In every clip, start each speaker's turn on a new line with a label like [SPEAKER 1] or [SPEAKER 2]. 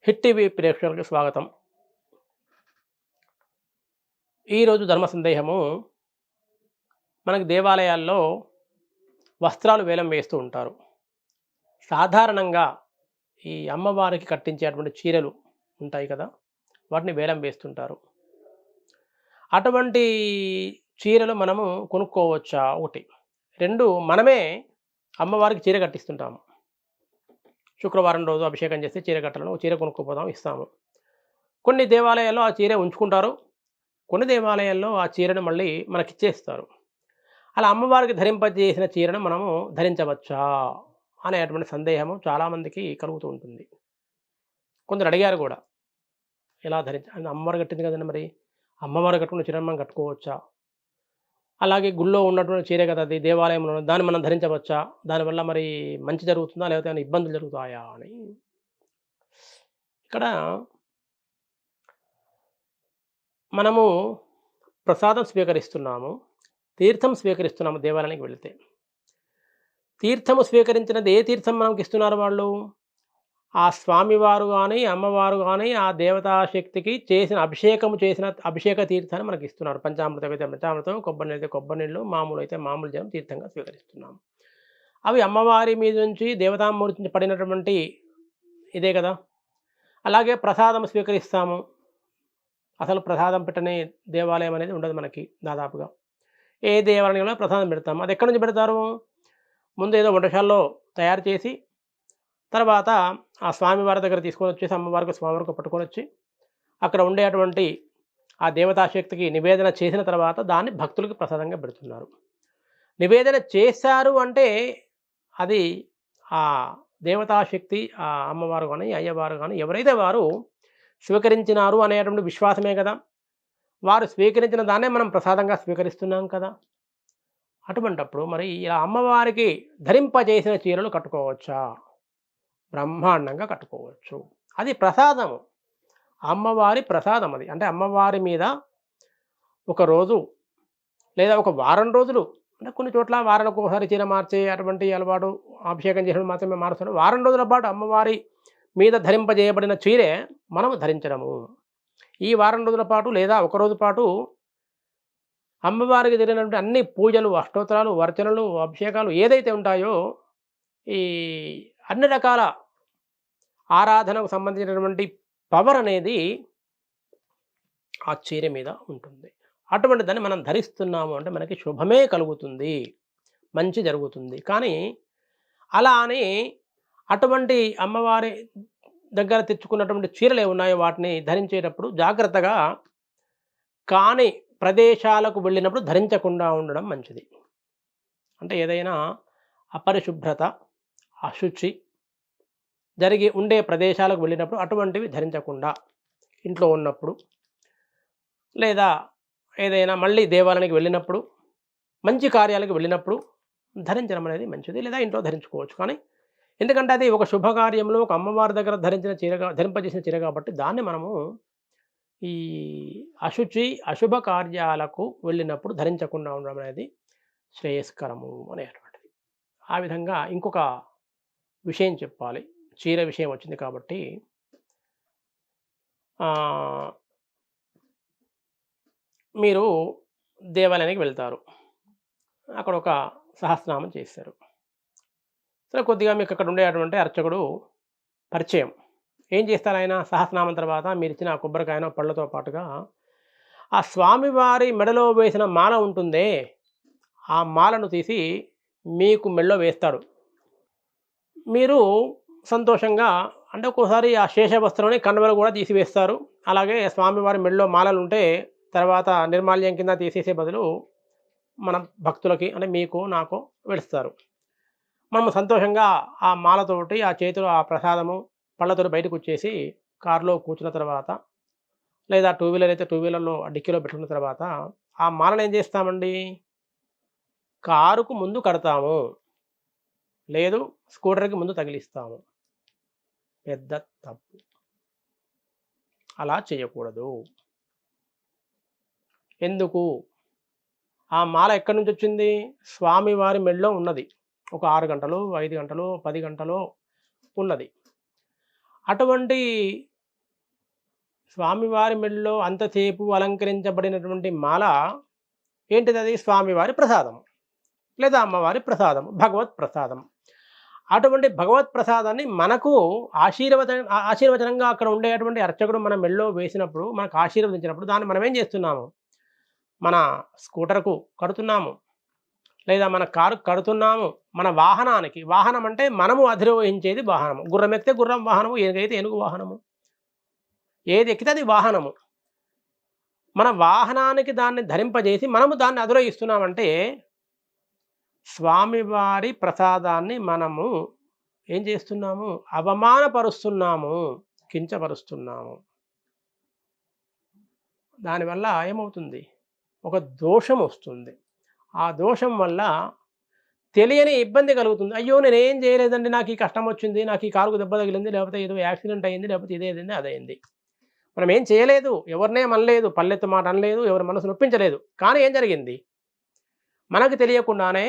[SPEAKER 1] Hit TV ప్రేక్షకులకు స్వాగతం. ఈరోజు ధర్మ సందేహము. మనకి దేవాలయాల్లో వస్త్రాలు వేలం వేస్తూ ఉంటారు. సాధారణంగా ఈ అమ్మవారికి కట్టించేటువంటి చీరలు ఉంటాయి కదా! వాటిని వేలం వేస్తుంటారు. అటువంటి చీరలు మనము కొనుక్కోవచ్చా? ఒకటి. 2 మనమే అమ్మవారికి చీర కట్టిస్తుంటాము. శుక్రవారం రోజు అభిషేకం చేస్తే చీర కట్టాలని ఒక చీర కొనుక్కోపోదాం, ఇస్తాము. కొన్ని దేవాలయాల్లో ఆ చీర ఉంచుకుంటారు. కొన్ని దేవాలయాల్లో ఆ చీరను మళ్ళీ మనకిచ్చేస్తారు. అలా అమ్మవారికి ధరింపజేసిన చీరను మనము ధరించవచ్చా? అనేటువంటి సందేహము చాలామందికి కలుగుతూ ఉంటుంది. కొందరు అడిగారు గూడా. ఎలా అమ్మవారు కట్టింది కదండీ మరి. అమ్మవారు కట్టుకున్న చీరను మనం కట్టుకోవచ్చా? అలాగే గుళ్ళో ఉన్నటువంటి చీరే కదా అది, దేవాలయంలో దాన్ని మనం ధరించవచ్చా? దానివల్ల మరి మంచి జరుగుతుందా? లేకపోతే ఏమైనా ఇబ్బందులు జరుగుతాయా అని. ఇక్కడ మనము ప్రసాదం స్వీకరిస్తున్నాము. తీర్థం స్వీకరిస్తున్నాము దేవాలయానికి వెళితే. తీర్థము స్వీకరించినది ఏ తీర్థం మనకిస్తున్నారు వాళ్ళు? ఆ స్వామివారు గానీ, అమ్మవారు గానీ, ఆ దేవతాశక్తికి చేసిన అభిషేక తీర్థాన్ని మనకిస్తున్నారు. పంచామృతం అయితే పంచామృతం, కొబ్బరి నీళ్ళు అయితే కొబ్బరి నీళ్ళు, మామూలు అయితే మామూలు జలం తీర్థంగా స్వీకరిస్తున్నాము. అవి అమ్మవారి మీద నుంచి దేవతామూర్తి నుంచి పడినటువంటి ఇదే కదా! అలాగే ప్రసాదం స్వీకరిస్తాము. అసలు ప్రసాదం పెట్టని దేవాలయం అనేది ఉండదు మనకి దాదాపుగా. ఏ దేవాలయంలో ప్రసాదం పెడతాము. అది ఎక్కడి నుంచి పెడతారు? ముందు ఏదో వంటశాలలో తయారు చేసి, తర్వాత ఆ స్వామివారి దగ్గర తీసుకొనొచ్చేసి స్వామివారికి పట్టుకొనొచ్చి, అక్కడ ఉండేటువంటి ఆ దేవతాశక్తికి నివేదన చేసిన తర్వాత దాన్ని భక్తులకి ప్రసాదంగా పెడుతున్నారు. నివేదన చేశారు అంటే అది ఆ దేవతాశక్తి, ఆ అమ్మవారు గానీ, అయ్యవారు గానీ ఎవరైతే వారు స్వీకరించినారు అనేటువంటి విశ్వాసమే కదా! వారు స్వీకరించిన దాన్నే మనం ప్రసాదంగా స్వీకరిస్తున్నాం కదా! అటువంటప్పుడు మరి ఇలా అమ్మవారికి ధరింపజేసిన చీరలు కట్టుకోవచ్చా? బ్రహ్మాండంగా కట్టుకోవచ్చు. అది ప్రసాదము. అమ్మవారి ప్రసాదం అది. అంటే అమ్మవారి మీద ఒక రోజు లేదా ఒక వారం రోజులు, అంటే కొన్ని చోట్ల వారానికోసారి చీర మార్చే అటువంటి అలవాటు, అభిషేకం చేసినప్పుడు మాత్రమే మారుస్తారు. వారం రోజుల పాటు అమ్మవారి మీద ధరింపజేయబడిన చీరే మనము ధరించడము. ఈ వారం రోజుల పాటు లేదా ఒక రోజు పాటు అమ్మవారికి జరిగినటువంటి అన్ని పూజలు, అష్టోత్తరాలు, అర్చనలు, అభిషేకాలు ఏదైతే ఉంటాయో, ఈ అన్ని రకాల ఆరాధనకు సంబంధించినటువంటి పవర్ అనేది ఆ చీర మీద ఉంటుంది. అటువంటి దాన్ని మనం ధరిస్తున్నాము అంటే మనకి శుభమే కలుగుతుంది, మంచి జరుగుతుంది. కానీ అలా అని అటువంటి అమ్మవారి దగ్గర తెచ్చుకున్నటువంటి చీరలు ఏవున్నాయో వాటిని ధరించేటప్పుడు జాగ్రత్తగా కాని ప్రదేశాలకు వెళ్ళినప్పుడు ధరించకుండా ఉండడం మంచిది. అంటే ఏదైనా అపరిశుభ్రత, అశుచి జరిగి ఉండే ప్రదేశాలకు వెళ్ళినప్పుడు అటువంటివి ధరించకుండా, ఇంట్లో ఉన్నప్పుడు లేదా ఏదైనా మళ్ళీ దేవాలయానికి వెళ్ళినప్పుడు, మంచి కార్యాలకు వెళ్ళినప్పుడు ధరించడం అనేది మంచిది. లేదా ఇంట్లో ధరించుకోవచ్చు. కానీ ఎందుకంటే అది ఒక శుభకార్యంలో ఒక అమ్మవారి దగ్గర ధరింపజేసిన చీర కాబట్టి దాన్ని మనము ఈ అశుభ కార్యాలకు వెళ్ళినప్పుడు ధరించకుండా ఉండడం అనేది శ్రేయస్కరము అనేటువంటిది. ఆ విధంగా ఇంకొక విషయం చెప్పాలి. చీర విషయం వచ్చింది కాబట్టి మీరు దేవాలయానికి వెళ్తారు. అక్కడ ఒక సహస్రనామం చేశారు. సరే, కొద్దిగా మీకు అక్కడ ఉండేటువంటి అర్చకుడు పరిచయం. ఏం చేస్తారు ఆయన? సహస్రనామం తర్వాత మీరిచ్చిన ఆ కొబ్బరికాయనో, పళ్ళతో పాటుగా ఆ స్వామివారి మెడలో వేసిన మాల ఉంటుందే, ఆ మాలను తీసి మీకు మెడలో వేస్తాడు. మీరు సంతోషంగా, అంటే ఒక్కోసారి ఆ శేషవస్త్రంని కండవలు కూడా తీసివేస్తారు. అలాగే స్వామివారి మెడలో మాలలుంటే తర్వాత నిర్మాల్యం కింద తీసేసే బదులు మన భక్తులకి, అంటే మీకు నాకు వెడుస్తారు. మనము సంతోషంగా ఆ మాలతోటి ఆ చేతిలో ఆ ప్రసాదము పళ్ళతోటి బయటకొచ్చేసి కారులో కూర్చున్న తర్వాత, లేదా టూ వీలర్ అయితే టూ వీలర్‌లో డిక్కీలో పెట్టుకున్న తర్వాత ఆ మాలను ఏం చేస్తామండి? కారుకు ముందు కడతాము. లేదు స్కూటర్‌కి ముందు తగిలిస్తాము. పెద్ద తప్పు. అలా చేయకూడదు. ఎందుకు? ఆ మాల ఎక్కడి నుంచొచ్చింది? స్వామివారి మెడలో ఉన్నది. ఒక 6 గంటలో, 5 గంటలో, 10 గంటలో ఉన్నది. అటువంటి స్వామివారి మెడలో అంతసేపు అలంకరించబడినటువంటి మాల ఏంటిది? అది స్వామివారి ప్రసాదం లేదా అమ్మవారి ప్రసాదం, భగవత్ ప్రసాదం. అటువంటి భగవత్ ప్రసాదాన్ని మనకు ఆశీర్వచనంగా అక్కడ ఉండేటువంటి అర్చకుడు మన మెడలో వేసినప్పుడు, మనకు ఆశీర్వదించినప్పుడు దాన్ని మనం ఏం చేస్తున్నాము? మన స్కూటర్కు కడుతున్నాము, లేదా మన కారుకు కడుతున్నాము, మన వాహనానికి. వాహనం అంటే మనము అధిరోహించేది వాహనము. గుర్రం ఎక్కితే గుర్రం వాహనము, ఏనుగైతే ఏనుగు వాహనము. ఏది ఎక్కితే అది వాహనము. మన వాహనానికి దాన్ని ధరింపజేసి మనము దాన్ని అధిరోహిస్తున్నామంటే స్వామివారి ప్రసాదాన్ని మనము ఏం చేస్తున్నాము? అవమానపరుస్తున్నాము, కించపరుస్తున్నాము. దానివల్ల ఏమవుతుంది? ఒక దోషం వస్తుంది. ఆ దోషం వల్ల తెలియని ఇబ్బంది కలుగుతుంది. అయ్యో నేనేం చేయలేదండి, నాకు ఈ కష్టం వచ్చింది, నాకు ఈ కారుకు దెబ్బ తగిలింది, లేకపోతే ఏదో యాక్సిడెంట్ అయింది, లేకపోతే ఇదేంది అదైంది. మనం ఏం చేయలేదు, ఎవరినేం అనలేదు, పల్లెత్తు మాట అనలేదు, ఎవరి మనసు నొప్పించలేదు. కానీ ఏం జరిగింది? మనకు తెలియకుండానే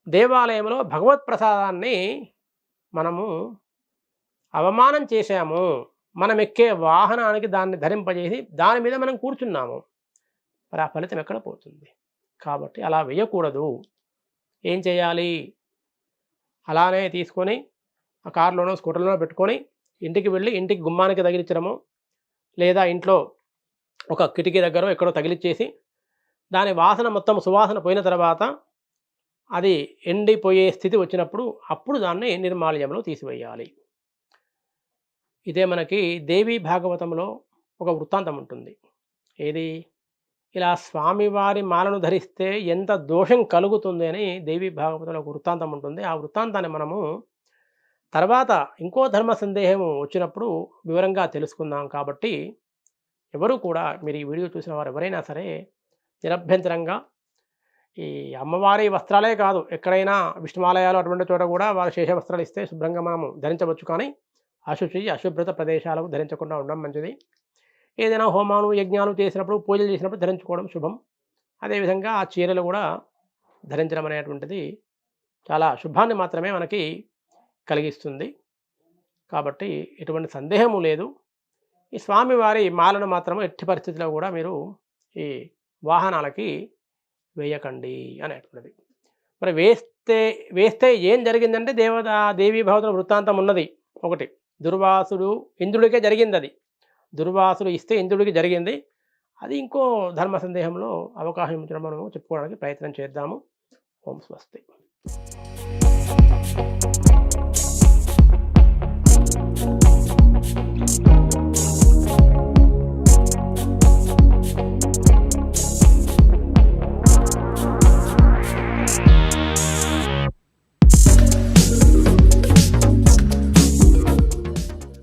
[SPEAKER 1] దేవాలయంలో భగవత్ ప్రసాదాన్ని మనము అవమానం చేశాము. మనం ఎక్కే వాహనానికి దాన్ని ధరింపజేసి దాని మీద మనం కూర్చున్నాము. మరి ఆ ఫలితం ఎక్కడ పోతుంది? కాబట్టి అలా వేయకూడదు. ఏం చేయాలి? అలానే తీసుకొని ఆ కారులోనో స్కూటర్లోనో పెట్టుకొని ఇంటికి వెళ్ళి ఇంటికి గుమ్మానికి తగిలించడము, లేదా ఇంట్లో ఒక కిటికీ దగ్గర ఎక్కడో తగిలిచ్చేసి దాని వాసన మొత్తం సువాసన పోయిన తర్వాత అది ఎండిపోయే స్థితి వచ్చినప్పుడు అప్పుడు దాన్ని నిర్మాల్యంలో తీసివేయాలి. ఇదే మనకి దేవీ భాగవతంలో ఒక వృత్తాంతం ఉంటుంది. ఏది? ఇలా స్వామివారి మాలను ధరిస్తే ఎంత దోషం కలుగుతుంది అని దేవీ భాగవతంలో ఒక వృత్తాంతం ఉంటుంది. ఆ వృత్తాంతాన్ని మనము తర్వాత ఇంకో ధర్మ సందేహం వచ్చినప్పుడు వివరంగా తెలుసుకుందాం. కాబట్టి ఎవరు కూడా మీరు ఈ వీడియో చూసిన వారు ఎవరైనా సరే నిరభ్యంతరంగా ఈ అమ్మవారి వస్త్రాలే కాదు, ఎక్కడైనా విష్ణువాలయాలు అటువంటి చోట కూడా వారు శేష వస్త్రాలు ఇస్తే శుభ్రంగా మనము ధరించవచ్చు. కానీ అశుభ్రత ప్రదేశాలకు ధరించకుండా ఉండడం మంచిది. ఏదైనా హోమాలు యజ్ఞాలు చేసినప్పుడు, పూజలు చేసినప్పుడు ధరించుకోవడం శుభం. అదేవిధంగా ఆ చీరలు కూడా ధరించడం అనేటువంటిది చాలా శుభాన్ని మాత్రమే మనకి కలిగిస్తుంది. కాబట్టి ఎటువంటి సందేహము లేదు. ఈ స్వామివారి మాలను మాత్రము ఎట్టి పరిస్థితిలో కూడా మీరు ఈ వాహనాలకి వేయకండి అనేటువంటిది. మరి వేస్తే ఏం జరిగిందంటే దేవీ భాగవతం వృత్తాంతం ఉన్నది ఒకటి. దుర్వాసుడు ఇంద్రుడికే జరిగింది. అది దుర్వాసుడు ఇస్తే ఇంద్రుడికి జరిగింది. అది ఇంకో ధర్మ సందేహంలో అవకాశం ఇచ్చడం మనము చెప్పుకోవడానికి ప్రయత్నం చేద్దాము. ఓం స్వస్తి.